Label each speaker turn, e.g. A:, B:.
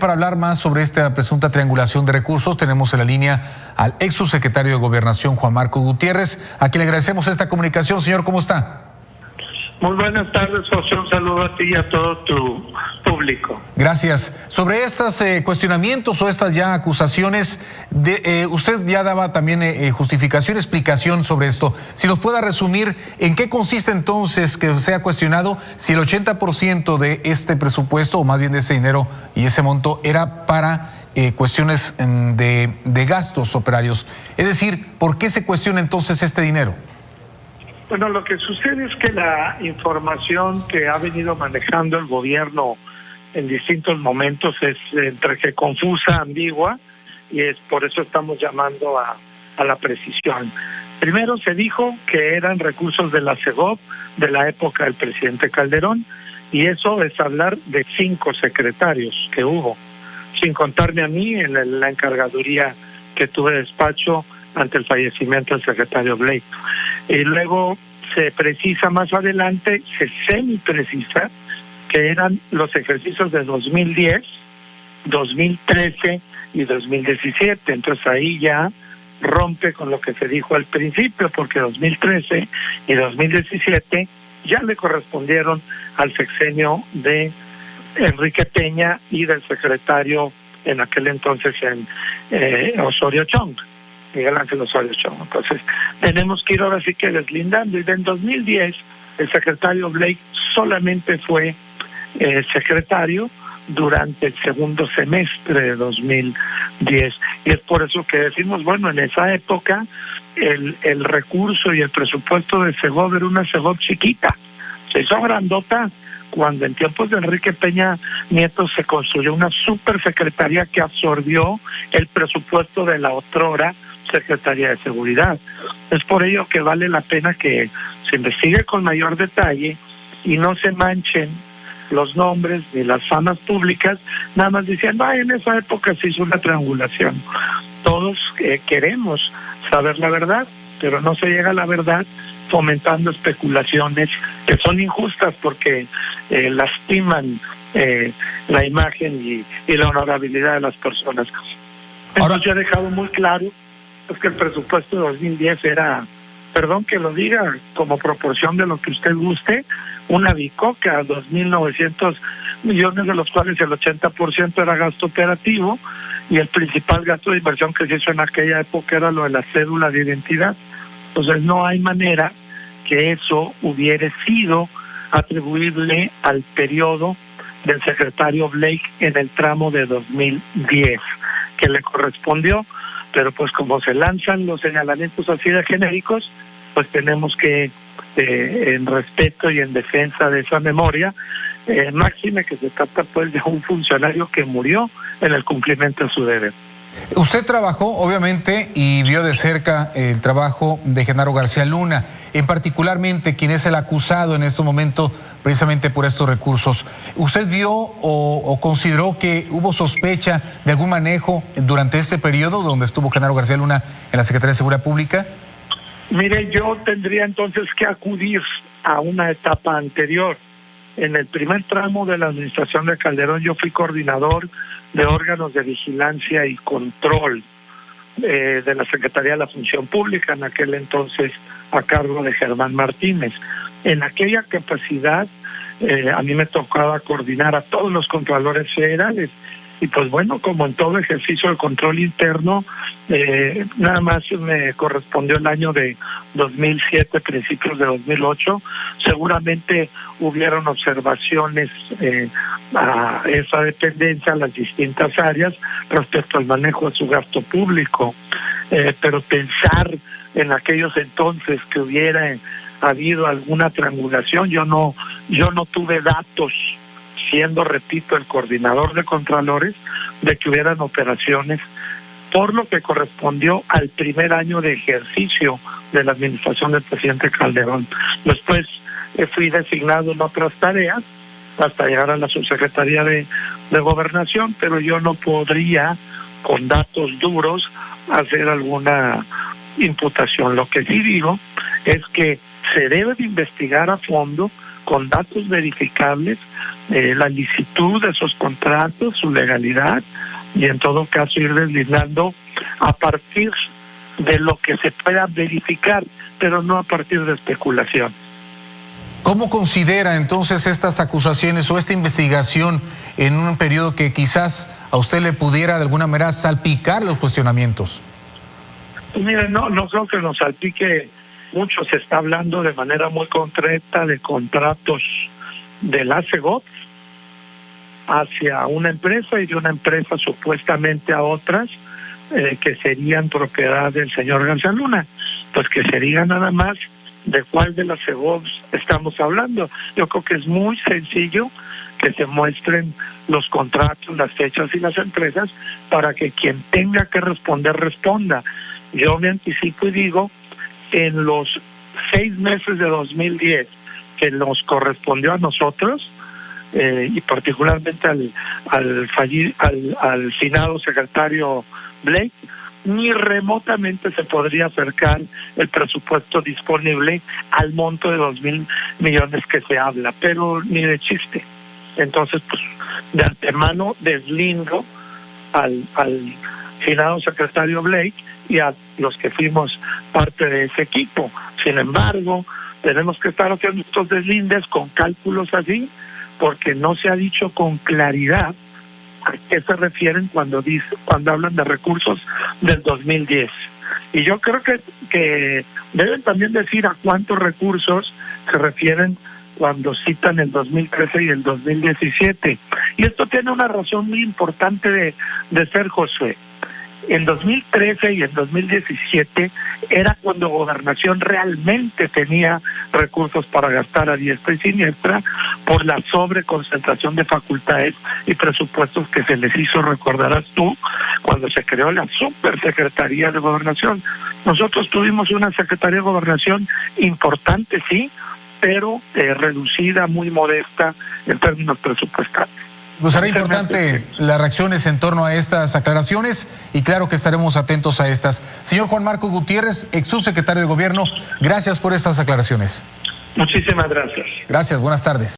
A: Para hablar más sobre esta presunta triangulación de recursos, tenemos en la línea al ex subsecretario de Gobernación, Juan Marcos Gutiérrez, a quien le agradecemos esta comunicación. Señor, ¿cómo está?
B: Muy buenas tardes, José. Un saludo a ti y a todo tu público.
A: Gracias. Sobre estos cuestionamientos o estas ya acusaciones, usted ya daba también justificación, explicación sobre esto. Si nos pueda resumir, ¿en qué consiste entonces que se ha cuestionado si el 80% de este presupuesto, o más bien de ese dinero y ese monto, era para cuestiones de gastos operarios? Es decir, ¿por qué se cuestiona entonces este dinero?
B: Bueno, lo que sucede es que la información que ha venido manejando el gobierno en distintos momentos es entre que confusa, ambigua, y es por eso estamos llamando a la precisión. Primero se dijo que eran recursos de la CEGOP de la época del presidente Calderón, y eso es hablar de 5 secretarios que hubo, sin contarme a mí en la encargaduría que tuve de despacho ante el fallecimiento del secretario Blake. Y luego se precisa más adelante, se semi-precisa, que eran los ejercicios de 2010, 2013 y 2017. Entonces ahí ya rompe con lo que se dijo al principio, porque 2013 y 2017 ya le correspondieron al sexenio de Enrique Peña y del secretario en aquel entonces Osorio Chong. Miguel Ángel Osorio Chong. Entonces, tenemos que ir ahora sí que deslindando. Y en 2010, el secretario Blake solamente fue secretario durante el segundo semestre de 2010. Y es por eso que decimos, bueno, en esa época, el recurso y el presupuesto de Segov era una Segov chiquita. Se hizo grandota cuando en tiempos de Enrique Peña Nieto se construyó una supersecretaría que absorbió el presupuesto de la otrora Secretaría de Seguridad. Es por ello que vale la pena que se investigue con mayor detalle y no se manchen los nombres ni las famas públicas, nada más diciendo, en esa época se hizo una triangulación. Todos queremos saber la verdad, pero no se llega a la verdad fomentando especulaciones que son injustas porque lastiman la imagen y la honorabilidad de las personas. Entonces yo he dejado muy claro es que el presupuesto de 2010 era, perdón que lo diga, como proporción de lo que usted guste, una bicoca, 2.900 millones, de los cuales el 80% era gasto operativo, y el principal gasto de inversión que se hizo en aquella época era lo de la cédula de identidad. Entonces no hay manera que eso hubiera sido atribuible al periodo del secretario Blake en el tramo de 2010, que le correspondió. Pero pues como se lanzan los señalamientos así de genéricos, pues tenemos que, en respeto y en defensa de esa memoria, máxime que se trata pues de un funcionario que murió en el cumplimiento de su deber.
A: Usted trabajó, obviamente, y vio de cerca el trabajo de Genaro García Luna, en particularmente quien es el acusado en este momento precisamente por estos recursos. ¿Usted vio o consideró que hubo sospecha de algún manejo durante ese periodo donde estuvo Genaro García Luna en la Secretaría de Seguridad Pública?
B: Mire, yo tendría entonces que acudir a una etapa anterior. En el primer tramo de la administración de Calderón yo fui coordinador de órganos de vigilancia y control de la Secretaría de la Función Pública, en aquel entonces a cargo de Germán Martínez. En aquella capacidad a mí me tocaba coordinar a todos los controladores federales. Y pues bueno, como en todo ejercicio de control interno, nada más me correspondió el año de 2007, principios de 2008. Seguramente hubieron observaciones a esa dependencia, a las distintas áreas, respecto al manejo de su gasto público. Pero pensar en aquellos entonces que hubiera habido alguna triangulación, yo no tuve datos, siendo, repito, el coordinador de Contralores, de que hubieran operaciones, por lo que correspondió al primer año de ejercicio de la administración del presidente Calderón. Después fui designado en otras tareas hasta llegar a la subsecretaría de Gobernación, pero yo no podría, con datos duros, hacer alguna imputación. Lo que sí digo es que se debe de investigar a fondo con datos verificables, la licitud de esos contratos, su legalidad, y en todo caso ir deslindando a partir de lo que se pueda verificar, pero no a partir de especulación.
A: ¿Cómo considera entonces estas acusaciones o esta investigación en un periodo que quizás a usted le pudiera de alguna manera salpicar los cuestionamientos?
B: Pues mire, no creo que nos salpique mucho. Se está hablando de manera muy concreta de contratos de la CEGOP hacia una empresa y de una empresa supuestamente a otras que serían propiedad del señor García Luna. Pues que sería nada más de cuál de las CEGOPs estamos hablando. Yo creo que es muy sencillo que se muestren los contratos, las fechas y las empresas para que quien tenga que responder, responda. Yo me anticipo y digo, en los 6 meses de 2010 que nos correspondió a nosotros, y particularmente al finado secretario Blake, ni remotamente se podría acercar el presupuesto disponible al monto de 2,000 millones que se habla, pero ni de chiste. Entonces, pues, de antemano deslindo al finado secretario Blake y a los que fuimos parte de ese equipo. Sin embargo, tenemos que estar haciendo estos deslindes con cálculos así, porque no se ha dicho con claridad a qué se refieren cuando hablan de recursos del 2010. Y yo creo que deben también decir a cuántos recursos se refieren cuando citan el 2013 y el 2017. Y esto tiene una razón muy importante de ser, Josué. En 2013 y en 2017 era cuando Gobernación realmente tenía recursos para gastar a diestra y siniestra por la sobreconcentración de facultades y presupuestos que se les hizo, recordarás tú, cuando se creó la Supersecretaría de Gobernación. Nosotros tuvimos una Secretaría de Gobernación importante, sí, pero reducida, muy modesta en términos presupuestales.
A: Pues será importante las reacciones en torno a estas aclaraciones y claro que estaremos atentos a estas. Señor Juan Marcos Gutiérrez, ex subsecretario de Gobierno, gracias por estas aclaraciones.
B: Muchísimas gracias.
A: Gracias, buenas tardes.